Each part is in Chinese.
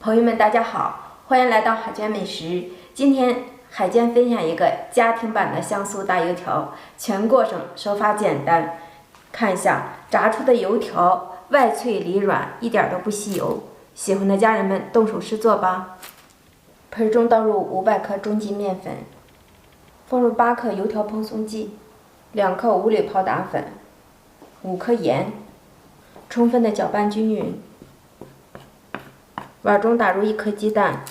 朋友们，大家好，欢迎来到海娟美食。今天海娟分享一个家庭版的香酥大油条，全过程手法简单。看一下炸出的油条，外脆里软，一点都不吸油。喜欢的家人们动手试做吧。盆中倒入500克中筋面粉，放入8克油条蓬松剂，2克无铝泡打粉，5克盐，充分的搅拌均匀。碗中打入1颗鸡蛋，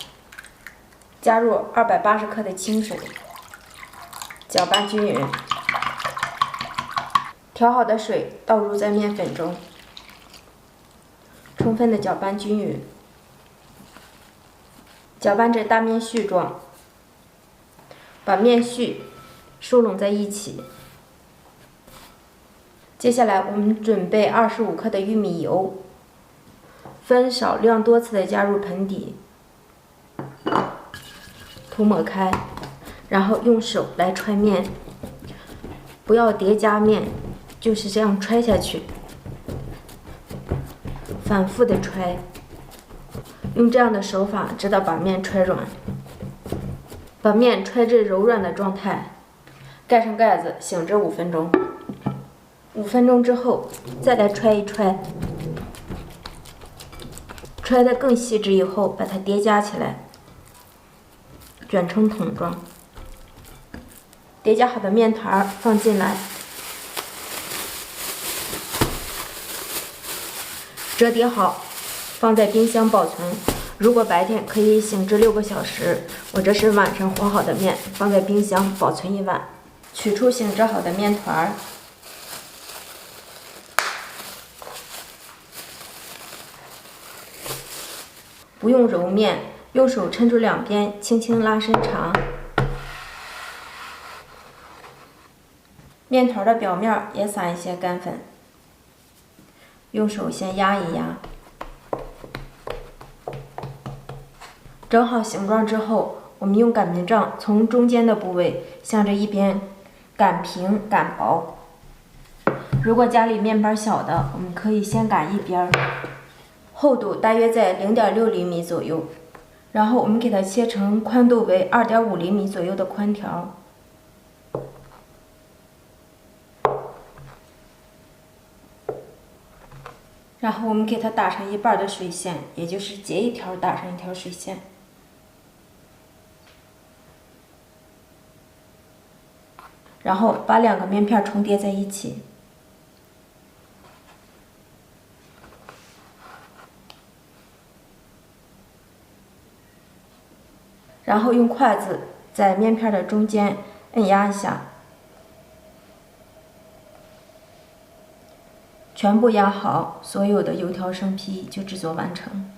加入280克的清水，搅拌均匀。调好的水倒入在面粉中，充分的搅拌均匀，搅拌至大面絮状，把面絮收拢在一起。接下来我们准备25克的玉米油，分少量多次的加入盆底，涂抹开，然后用手来揣面，不要叠加面，就是这样揣下去，反复的揣，用这样的手法直到把面揣软，把面揣至柔软的状态，盖上盖子醒着5分钟。5分钟之后再来揣一揣，揣得更细致以后，把它叠加起来，卷成筒状。叠加好的面团放进来，折叠好，放在冰箱保存。如果白天可以醒至6个小时，我这是晚上和好的面，放在冰箱保存1晚。取出醒制好的面团，不用揉面，用手抻出两边，轻轻拉伸长。面团的表面也撒一些干粉，用手先压一压。整好形状之后，我们用擀面杖从中间的部位向着一边擀平擀薄。如果家里面板小的，我们可以先擀一边，厚度大约在0.6厘米左右，然后我们给它切成宽度为2.5厘米左右的宽条。然后我们给它打上1半的水线，也就是截一条打上1条水线。然后把2个面片重叠在一起。然后用筷子在面片的中间按压一下，全部压好，所有的油条生坯就制作完成。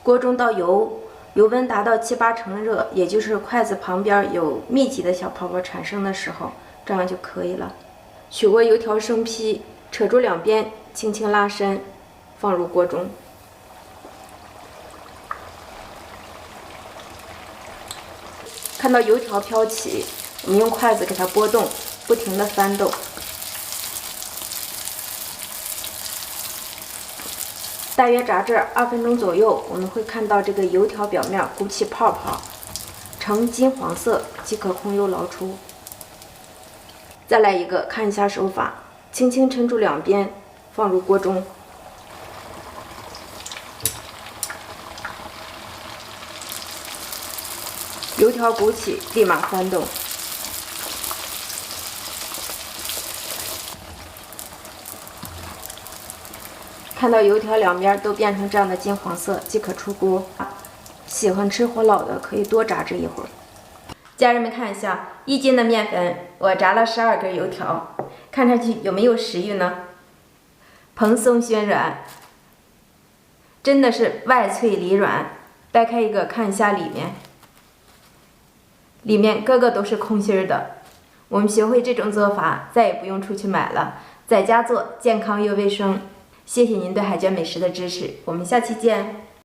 锅中倒油，油温达到7、8成热，也就是筷子旁边有密集的小泡泡产生的时候，这样就可以了。取过油条生坯，扯住两边，轻轻拉伸，放入锅中。看到油条飘起，我们用筷子给它拨动，不停地翻动。大约炸至2分钟左右，我们会看到这个油条表面鼓起泡泡，呈金黄色即可控油捞出。再来一个，看一下手法，轻轻抻住两边，放入锅中。油条鼓起，立马翻动。看到油条两边都变成这样的金黄色，即可出锅。喜欢吃火老的可以多炸制一会儿。家人们看一下，1斤的面粉，我炸了12根油条，看上去有没有食欲呢？蓬松暄软，真的是外脆里软。掰开一个看一下里面。里面个个都是空心的。我们学会这种做法，再也不用出去买了，在家做健康又卫生。谢谢您对海娟美食的支持，我们下期见。